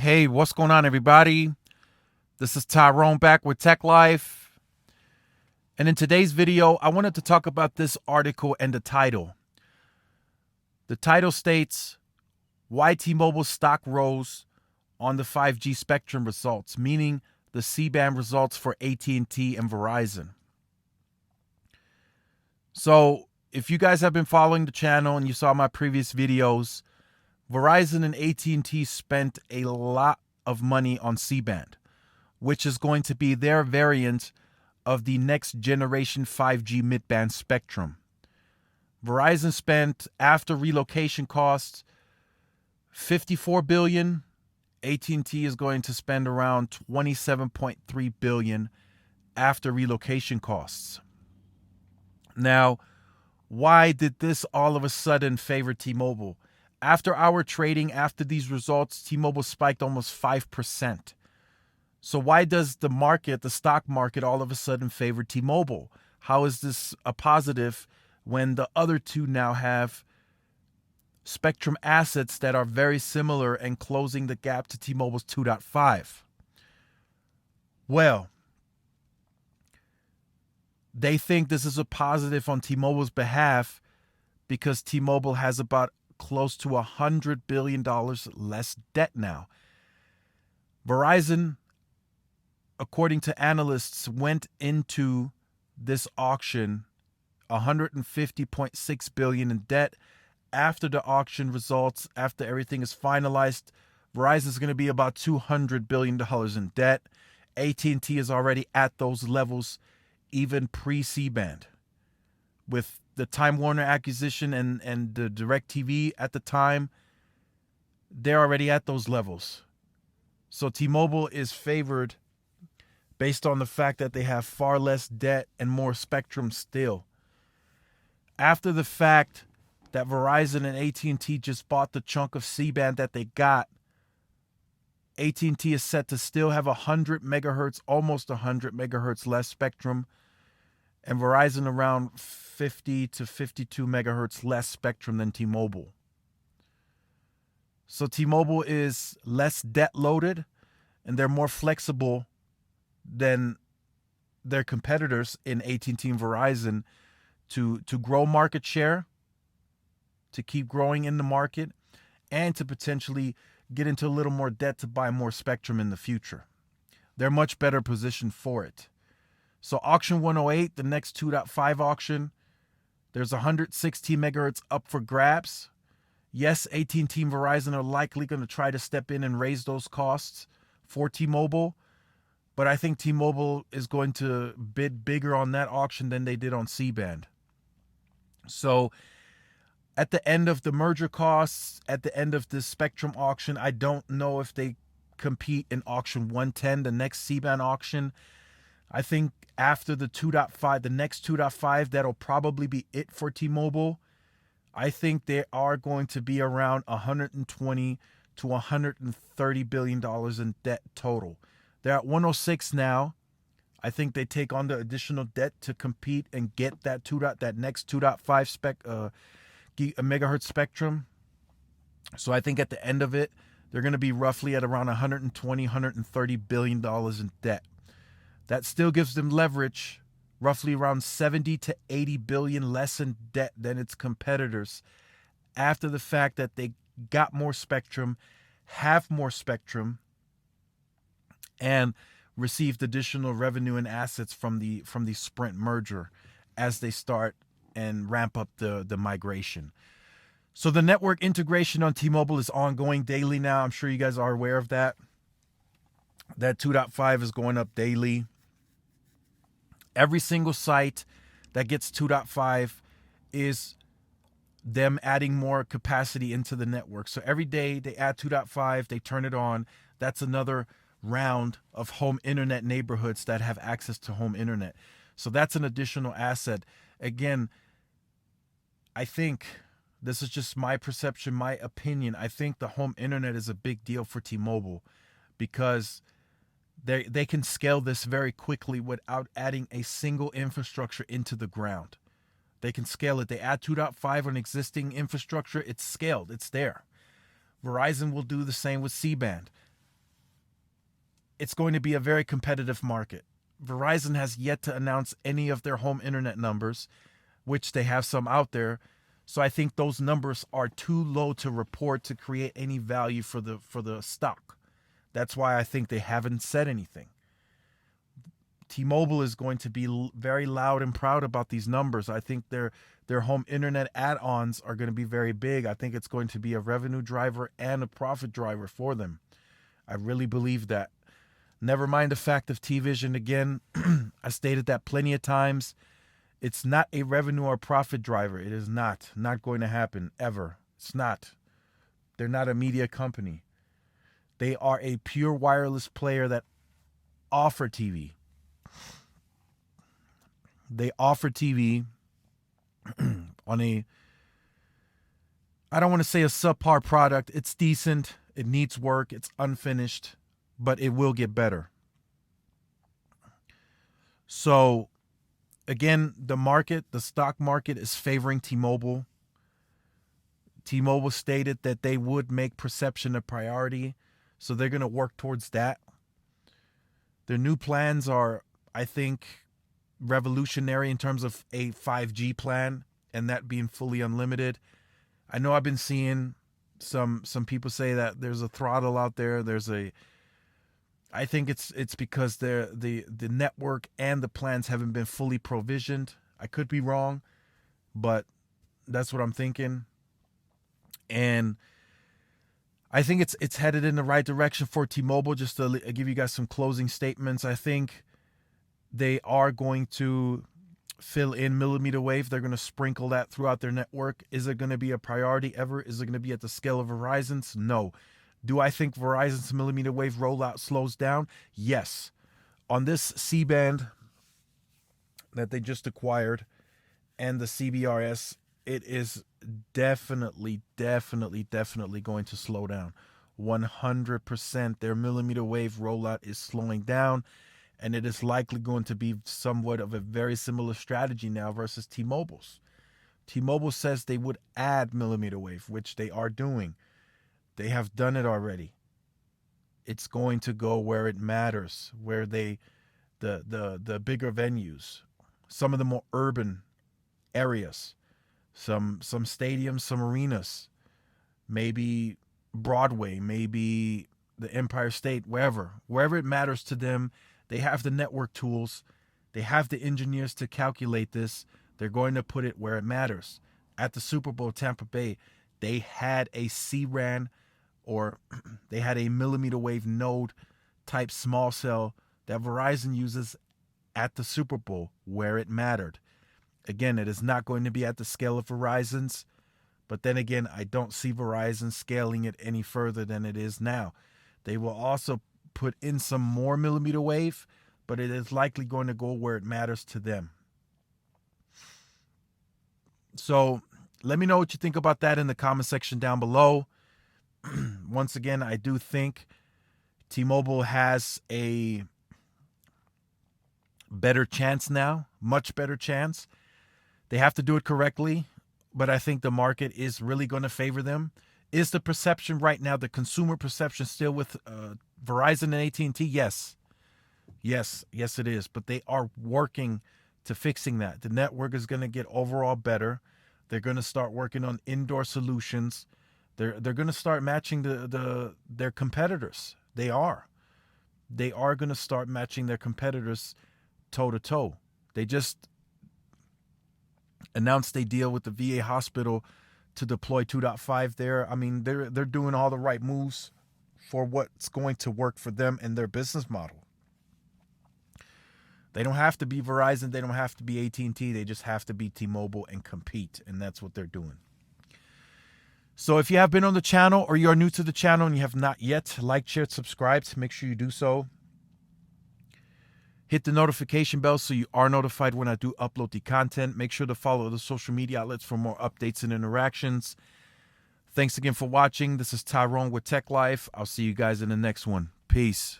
Hey, what's going on, everybody? This is Tyrone back with Tech Life. And in today's video, I wanted to talk about this article and the title. The title states, Why T-Mobile stock rose on the 5G spectrum results, meaning the C-band results for AT&T and Verizon. So if you guys have been following the channel and you saw my previous videos, Verizon and AT&T spent a lot of money on C-band, which is going to be their variant of the next generation 5G mid-band spectrum. Verizon spent, after relocation costs, $54 billion. AT&T is going to spend around $27.3 billion after relocation costs. Now, why did this all of a sudden favor T-Mobile? After our trading, after these results, T-Mobile spiked almost 5%. So why does the market, the stock market, all of a sudden favor T-Mobile? How is this a positive when the other two now have spectrum assets that are very similar and closing the gap to T-Mobile's 2.5? Well, they think this is a positive on T-Mobile's behalf because T-Mobile has about close to $100 billion less debt now. Verizon, according to analysts, went into this auction $150.6 billion in debt. After the auction results, after everything is finalized, Verizon is going to be about $200 billion in debt. AT&T is already at those levels, even pre-C-band. With the Time Warner acquisition and the DirecTV at the time, they're already at those levels. So T-Mobile is favored based on the fact that they have far less debt and more spectrum still. After the fact that Verizon and AT&T just bought the chunk of C-band that they got, AT&T is set to still have 100 megahertz, almost 100 megahertz less spectrum, and Verizon around 50 to 52 megahertz less spectrum than T-Mobile. So T-Mobile is less debt loaded, and they're more flexible than their competitors in AT&T and Verizon to grow market share, to keep growing in the market, and to potentially get into a little more debt to buy more spectrum in the future. They're much better positioned for it. So auction 108, the next 2.5 auction, there's 160 megahertz up for grabs. Yes, AT&T and Verizon are likely going to try to step in and raise those costs for T-Mobile, but I think T-Mobile is going to bid bigger on that auction than they did on C-band. So at the end of the merger costs, at the end of this spectrum auction, I don't know if they compete in auction 110, the next C-band auction. I think after the 2.5, the next 2.5, that'll probably be it for T-Mobile. I think they are going to be around 120 to $130 billion in debt total. They're at 106 now. I think they take on the additional debt to compete and get that that next 2.5 megahertz spectrum. So I think at the end of it, they're going to be roughly at around 120, $130 billion in debt. That still gives them leverage, roughly around 70 to 80 billion less in debt than its competitors, after the fact that they got more spectrum, have more spectrum, and received additional revenue and assets from the Sprint merger as they start and ramp up the migration. So the network integration on T-Mobile is ongoing daily now. I'm sure you guys are aware of that. That 2.5 is going up daily. Every single site that gets 2.5 is them adding more capacity into the network. So every day they add 2.5, they turn it on. That's another round of home internet neighborhoods that have access to home internet. So that's an additional asset. Again, I think this is just my perception, my opinion. I think the home internet is a big deal for T-Mobile because they can scale this very quickly without adding a single infrastructure into the ground. They can scale it. They add 2.5 on existing infrastructure. It's scaled. It's there. Verizon will do the same with C-band. it's going to be a very competitive market. Verizon has yet to announce any of their home internet numbers, which they have some out there. So I think those numbers are too low to report to create any value for the stock. That's why I think they haven't said anything. T-Mobile is going to be very loud and proud about these numbers. I think their home internet add-ons are going to be very big. I think it's going to be a revenue driver and a profit driver for them. I really believe that. Never mind the fact of T-Vision again. I stated that plenty of times. It's not a revenue or profit driver. It is not going to happen ever. It's not. They're not a media company. They are a pure wireless player that offer TV. They offer TV on a, I don't want to say a subpar product. It's decent. It needs work. It's unfinished, but it will get better. So, again, the stock market is favoring T-Mobile. T-Mobile stated that they would make perception a priority, so they're going to work towards that. Their new plans are, I think, revolutionary in terms of a 5G plan and that being fully unlimited. I know I've been seeing some people say that there's a throttle out there. I think it's because the network and the plans haven't been fully provisioned. I could be wrong, but that's what I'm thinking. And I think it's headed in the right direction for T-Mobile. Just to give you guys some closing statements, I think they are going to fill in millimeter wave. They're going to sprinkle that throughout their network. Is it going to be a priority ever? Is it going to be at the scale of Verizon's? No. Do I think Verizon's millimeter wave rollout slows down? Yes. On this C-band that they just acquired and the CBRS, it is definitely going to slow down. 100%. Their millimeter wave rollout is slowing down, and it is likely going to be somewhat of a very similar strategy now versus T-Mobile's. T-Mobile says they would add millimeter wave, which they are doing. They have done it already. It's going to go where it matters, where the bigger venues, some of the more urban areas, some stadiums, some arenas, maybe Broadway, maybe the Empire State, wherever it matters to them. They have the network tools. They have the engineers to calculate this. They're going to put it where it matters. At the Super Bowl, Tampa Bay, they had a C-RAN, or they had a millimeter wave node type small cell that Verizon uses at the Super Bowl where it mattered. Again, it is not going to be at the scale of Verizon's, but then again, I don't see Verizon scaling it any further than it is now. They will also put in some more millimeter wave, but it is likely going to go where it matters to them. So let me know what you think about that in the comment section down below. Once again, I do think T-Mobile has a better chance now, much better chance. They have to do it correctly, but I think the market is really going to favor them. Is the perception right now, the consumer perception, still with Verizon and AT&T? Yes, it is. But they are working to fixing that. The network is going to get overall better. They're going to start working on indoor solutions. They're going to start matching their competitors. They are going to start matching their competitors toe to toe. They just announced a deal with the VA hospital to deploy 2.5 there. I mean, they're doing all the right moves for what's going to work for them and their business model. They don't have to be Verizon. They don't have to be AT&T. They just have to be T-Mobile and compete, and that's what they're doing. So if you have been on the channel or you are new to the channel and you have not yet liked, shared, subscribed, make sure you do so. Hit the notification bell so you are notified when I do upload the content. Make sure to follow the social media outlets for more updates and interactions. Thanks again for watching. This is Tyrone with Tech Life. I'll see you guys in the next one. Peace.